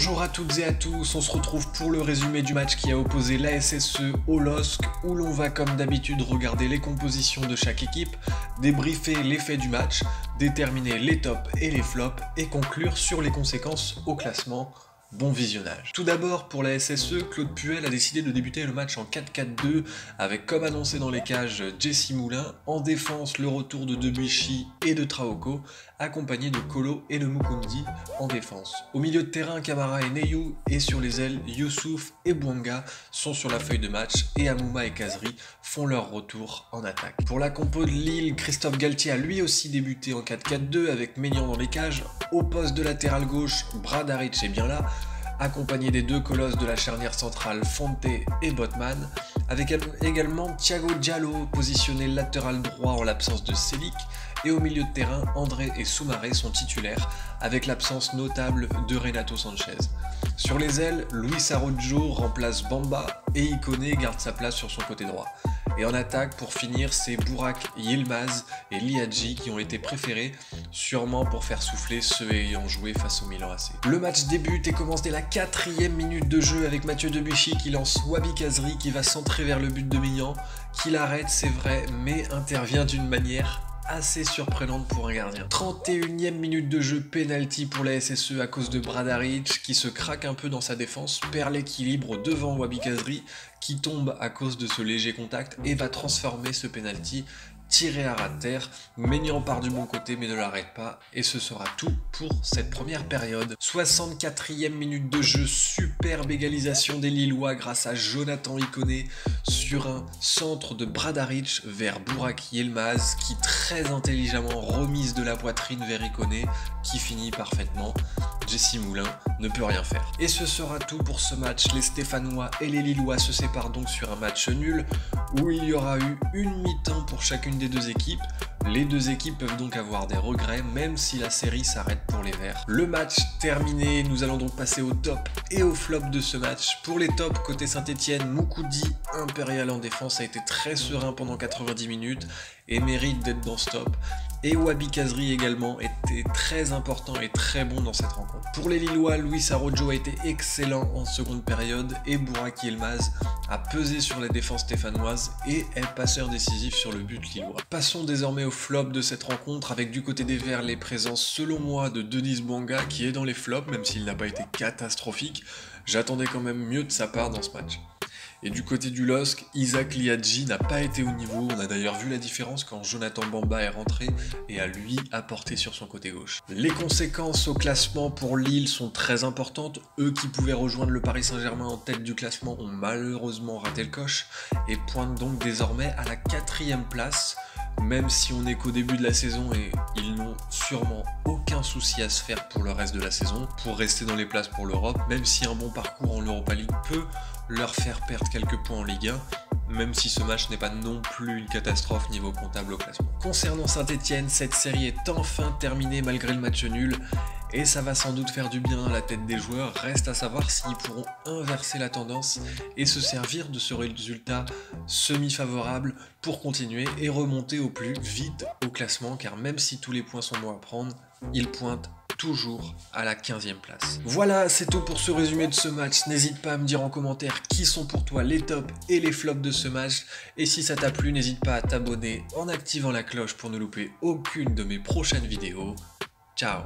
Bonjour à toutes et à tous, on se retrouve pour le résumé du match qui a opposé la SSE au LOSC, où l'on va comme d'habitude regarder les compositions de chaque équipe, débriefer les faits du match, déterminer les tops et les flops et conclure sur les conséquences au classement. Bon visionnage. Tout d'abord, pour la SSE, Claude Puel a décidé de débuter le match en 4-4-2 avec, comme annoncé dans les cages, Jesse Moulin, en défense le retour de Debuchy et de Traoko, accompagné de Kolo et de Mukundi en défense. Au milieu de terrain, Camara et Neyou, et sur les ailes, Youssouf et Bouanga sont sur la feuille de match et Amouma et Kazri font leur retour en attaque. Pour la compo de Lille, Christophe Galtier a lui aussi débuté en 4-4-2 avec Maignan dans les cages. Au poste de latéral gauche, Bradaric est bien là, accompagné des deux colosses de la charnière centrale Fonte et Botman, avec également Thiago Diallo positionné latéral droit en l'absence de Selic, et au milieu de terrain, André et Soumaré sont titulaires, avec l'absence notable de Renato Sanchez. Sur les ailes, Luis Araujo remplace Bamba et Ikoné garde sa place sur son côté droit. Et en attaque, pour finir, c'est Burak Yilmaz et Liadji qui ont été préférés, sûrement pour faire souffler ceux ayant joué face au Milan AC. Le match débute et commence dès la 4e minute de jeu avec Mathieu Debuchy qui lance Wabi Kazri qui va centrer vers le but de Maignan, qui l'arrête c'est vrai, mais intervient d'une manière assez surprenante pour un gardien. 31e minute de jeu, penalty pour la SSE à cause de Bradaric qui se craque un peu dans sa défense, perd l'équilibre devant Wabi Kazri qui tombe à cause de ce léger contact et va transformer ce penalty tiré à ras de terre. Maignan part du bon côté mais ne l'arrête pas et ce sera tout pour cette première période. 64e minute de jeu, superbe égalisation des Lillois grâce à Jonathan Ikoné sur un centre de Bradaric vers Burak Yilmaz qui très intelligemment remise de la poitrine vers Ikoné qui finit parfaitement. Jesse Moulin ne peut rien faire. Et ce sera tout pour ce match. Les Stéphanois et les Lillois se séparent donc sur un match nul où il y aura eu une mi-temps pour chacune des deux équipes. Les deux équipes peuvent donc avoir des regrets même si la série s'arrête pour les Verts. Le match terminé, nous allons donc passer au top et au flop de ce match. Pour les tops, côté Saint-Etienne, Mukundi, impérial en défense, a été très serein pendant 90 minutes et mérite d'être dans ce top. Et Wabi Kazri également était très important et très bon dans cette rencontre. Pour les Lillois, Luis Araujo a été excellent en seconde période et Burak Yilmaz a pesé sur la défense stéphanoise et est passeur décisif sur le but lillois. Passons désormais au flop de cette rencontre avec du côté des Verts les présences selon moi de Denis Bouanga qui est dans les flops même s'il n'a pas été catastrophique. J'attendais quand même mieux de sa part dans ce match. Et du côté du LOSC, Isaac Liadji n'a pas été au niveau, on a d'ailleurs vu la différence quand Jonathan Bamba est rentré et a lui apporté sur son côté gauche. Les conséquences au classement pour Lille sont très importantes, eux qui pouvaient rejoindre le Paris Saint-Germain en tête du classement ont malheureusement raté le coche et pointent donc désormais à la 4e place, même si on n'est qu'au début de la saison et ils n'ont sûrement aucun souci à se faire pour le reste de la saison, pour rester dans les places pour l'Europe, même si un bon parcours en Europa League peut leur faire perdre quelques points en Ligue 1, même si ce match n'est pas non plus une catastrophe niveau comptable au classement. Concernant Saint-Etienne, cette série est enfin terminée malgré le match nul, et ça va sans doute faire du bien à la tête des joueurs, reste à savoir s'ils pourront inverser la tendance et se servir de ce résultat semi-favorable pour continuer et remonter au plus vite au classement, car même si tous les points sont bons à prendre, ils pointent toujours à la 15e place. Voilà, c'est tout pour ce résumé de ce match. N'hésite pas à me dire en commentaire qui sont pour toi les tops et les flops de ce match. Et si ça t'a plu, n'hésite pas à t'abonner en activant la cloche pour ne louper aucune de mes prochaines vidéos. Ciao!